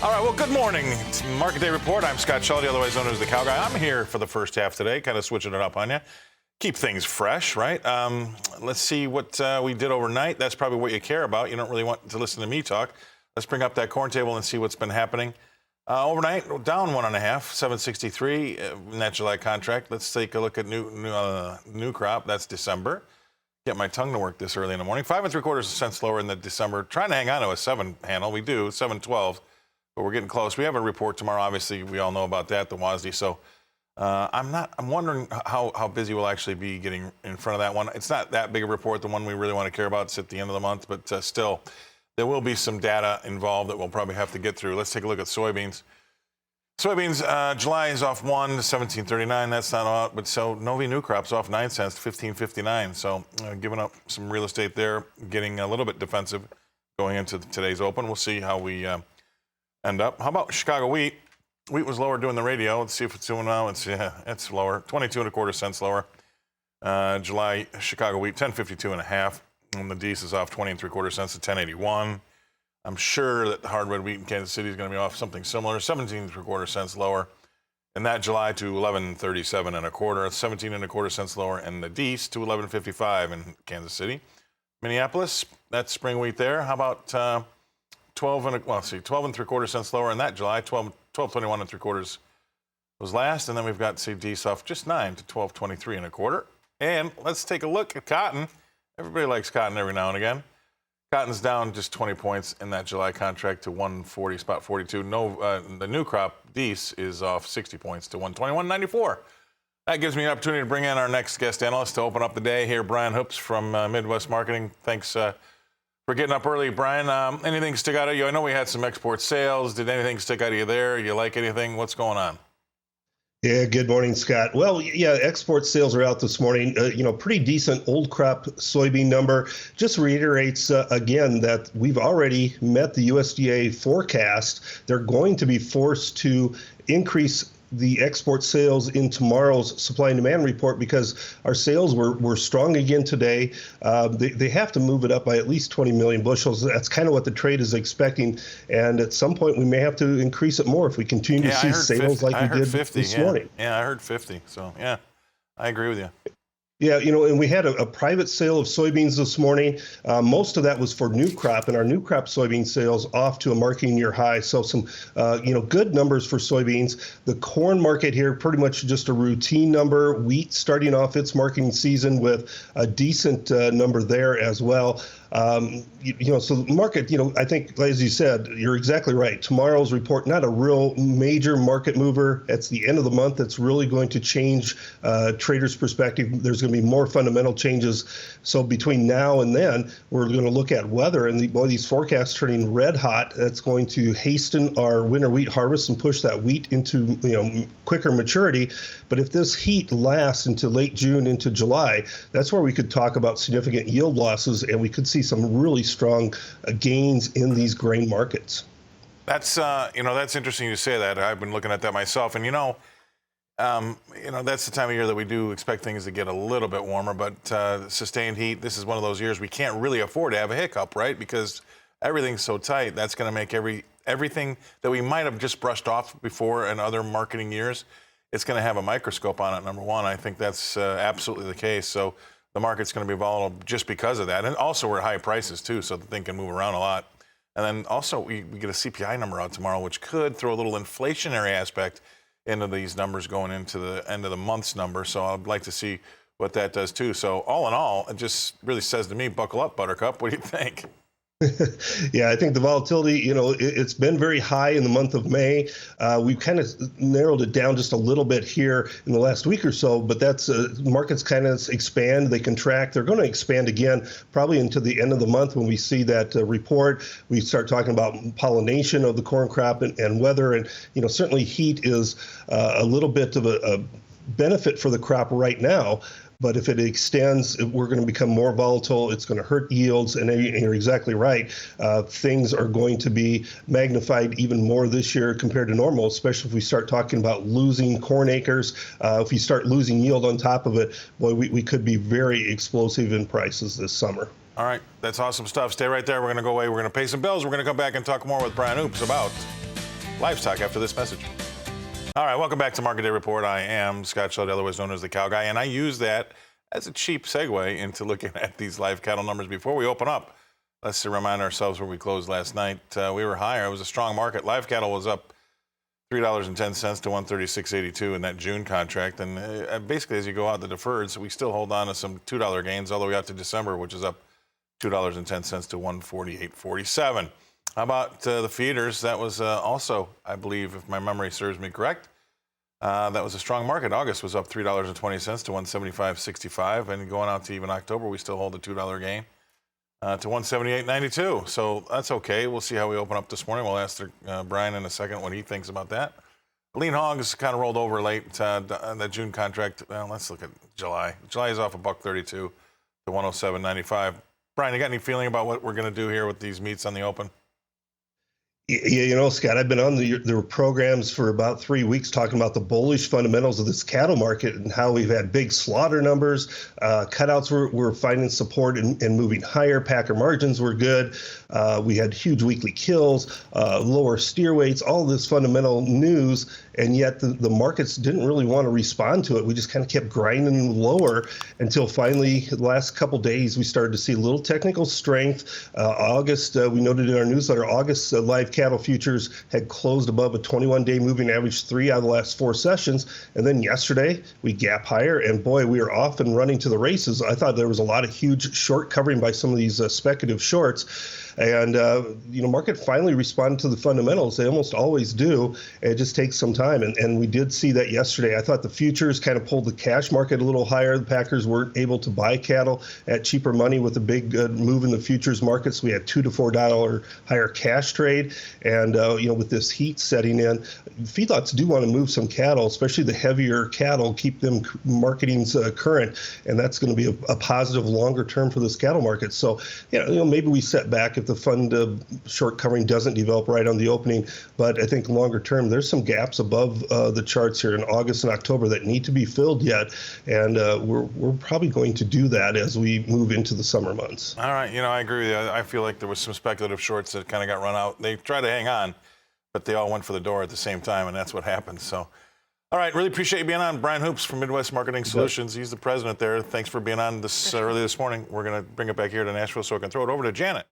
All right, well, good morning. It's Market Day Report. I'm Scott Schulte, otherwise known as the Cow Guy. I'm here for the first half today, kind of switching it up on you. Keep things fresh, right? Let's see what we did overnight. That's probably what you care about. You don't really want to listen to me talk. Let's bring up that corn table and see what's been happening. Overnight, down 1.5, 763 in that July contract. Let's take a look at new crop. That's December. Get my tongue to work this early in the morning. 5 3/4 cents lower in the December. Trying to hang on to a 7 handle. We do, 7.12. But we're getting close. We have a report tomorrow. Obviously, we all know about that, the WASDE. So I'm wondering how busy we'll actually be getting in front of that one. It's not that big a report, the one we really want to care about. It's at the end of the month, but still, there will be some data involved that we'll probably have to get through. Let's take a look at soybeans. Soybeans, July is off 1 to 17.39. That's not out, but so Novi new crops off 9 cents to 15.59. So giving up some real estate there, getting a little bit defensive going into today's open. We'll see how we end up. How about Chicago wheat? Wheat was lower doing the radio. Let's see if it's doing now. It's lower, 22 1/4 cents lower. July Chicago wheat 10.52.5, and the Dees is off 20 3/4 cents to 10.81. I'm sure that the hardwood wheat in Kansas City is going to be off something similar, 17 3/4 cents lower. And that July to 11.37 1/4, 17 1/4 cents lower, and the Dees to 11.55 in Kansas City. Minneapolis, that's spring wheat there. How about 12 3/4 cents lower in that July. 12.21 3/4 was last, and then we've got Dees off just 9 to 12.23 1/4. And let's take a look at cotton. Everybody likes cotton every now and again. Cotton's down just 20 points in that July contract to 140, spot 42. The new crop Dees is off 60 points to 121.94. That gives me an opportunity to bring in our next guest analyst to open up the day here, Brian Hoops from Midwest Marketing. Thanks for getting up early, Brian. Anything stick out at you? I know we had some export sales. Did anything stick out of you there? You like anything? What's going on? Yeah, good morning, Scott. Well, yeah, export sales are out this morning. Pretty decent old crop soybean number. Just reiterates again that we've already met the USDA forecast. They're going to be forced to increase the export sales in tomorrow's supply and demand report because our sales were strong again today. They have to move it up by at least 20 million bushels. That's kind of what the trade is expecting. And at some point, we may have to increase it more if we continue to see sales 50. like we did 50, this morning. Yeah, I heard 50. So, yeah, I agree with you. Yeah, and we had a private sale of soybeans this morning. Most of that was for new crop, and our new crop soybean sales off to a marking year high. So some, good numbers for soybeans. The corn market here, pretty much just a routine number. Wheat starting off its marketing season with a decent number there as well. So the market, I think, as you said, you're exactly right. Tomorrow's report, not a real major market mover. It's the end of the month. That's really going to change traders' perspective. There's going to be more fundamental changes. So between now and then, we're going to look at weather, and these forecasts turning red hot. That's going to hasten our winter wheat harvest and push that wheat into quicker maturity. But if this heat lasts into late June into July, that's where we could talk about significant yield losses, and we could see some really strong gains in these grain markets. That's that's interesting you say that. I've been looking at that myself, and that's the time of year that we do expect things to get a little bit warmer. But sustained heat, this is one of those years we can't really afford to have a hiccup, right? Because everything's so tight. That's going to make everything that we might have just brushed off before in other marketing years, it's going to have a microscope on it. Number one, I think that's absolutely the case. So the market's going to be volatile just because of that. And also we're at high prices too, so the thing can move around a lot. And then also we get a CPI number out tomorrow, which could throw a little inflationary aspect into these numbers going into the end of the month's number. So I'd like to see what that does too. So all in all, it just really says to me, buckle up, Buttercup. What do you think? Yeah, I think the volatility, it's been very high in the month of May. We've kind of narrowed it down just a little bit here in the last week or so, but that's markets kind of expand, they contract. They're going to expand again probably into the end of the month when we see that report. We start talking about pollination of the corn crop and weather. And, certainly heat is a little bit of a benefit for the crop right now. But if it extends, we're going to become more volatile. It's going to hurt yields. And you're exactly right. Things are going to be magnified even more this year compared to normal, especially if we start talking about losing corn acres. If you start losing yield on top of it, boy, we could be very explosive in prices this summer. All right. That's awesome stuff. Stay right there. We're going to go away. We're going to pay some bills. We're going to come back and talk more with Brian Hoops about livestock after this message. All right, welcome back to Market Day Report. I am Scott Shelby, otherwise known as the Cow Guy, and I use that as a cheap segue into looking at these live cattle numbers before we open up. Let's remind ourselves where we closed last night. We were higher. It was a strong market. Live cattle was up $3.10 to 136.82 in that June contract. And basically, as you go out the deferreds, we still hold on to some $2 gains all the way out to December, which is up $2.10 to 148.47. How about the feeders? That was also, I believe, if my memory serves me correct, that was a strong market. August was up $3.20 to 175.65, and going out to even October, we still hold a $2 gain to 178.92. So that's okay. We'll see how we open up this morning. We'll ask Brian in a second what he thinks about that. Lean hogs kind of rolled over late. That June contract. Well, let's look at July. July is off $1.32 to 107.95. Brian, you got any feeling about what we're going to do here with these meats on the open? Yeah, Scott, I've been on the programs for about 3 weeks talking about the bullish fundamentals of this cattle market and how we've had big slaughter numbers. Cutouts were finding support and moving higher. Packer margins were good. We had huge weekly kills, lower steer weights, all this fundamental news. And yet the markets didn't really want to respond to it. We just kind of kept grinding lower until finally, the last couple days, we started to see a little technical strength. August, we noted in our newsletter, August live cattle futures had closed above a 21-day moving average 3 out of the last 4 sessions. And then yesterday, we gap higher. And boy, we are off and running to the races. I thought there was a lot of huge short covering by some of these speculative shorts. And, market finally responded to the fundamentals. They almost always do. It just takes some time. And we did see that yesterday. I thought the futures kind of pulled the cash market a little higher. The Packers weren't able to buy cattle at cheaper money with a big move in the futures markets. We had $2 to $4 higher cash trade. And, with this heat setting in, feedlots do want to move some cattle, especially the heavier cattle, keep them marketing's current. And that's going to be a positive longer term for this cattle market. So, maybe we set back if the fund short covering doesn't develop right on the opening. But I think longer term, there's some gaps above the charts here in August and October that need to be filled yet. And we're probably going to do that as we move into the summer months. All right. I agree with you. I feel like there was some speculative shorts that kind of got run out. They tried to hang on, but they all went for the door at the same time, and that's what happened. So, all right. Really appreciate you being on. Brian Hoops from Midwest Marketing Solutions. He's the president there. Thanks for being on this early this morning. We're going to bring it back here to Nashville so I can throw it over to Janet.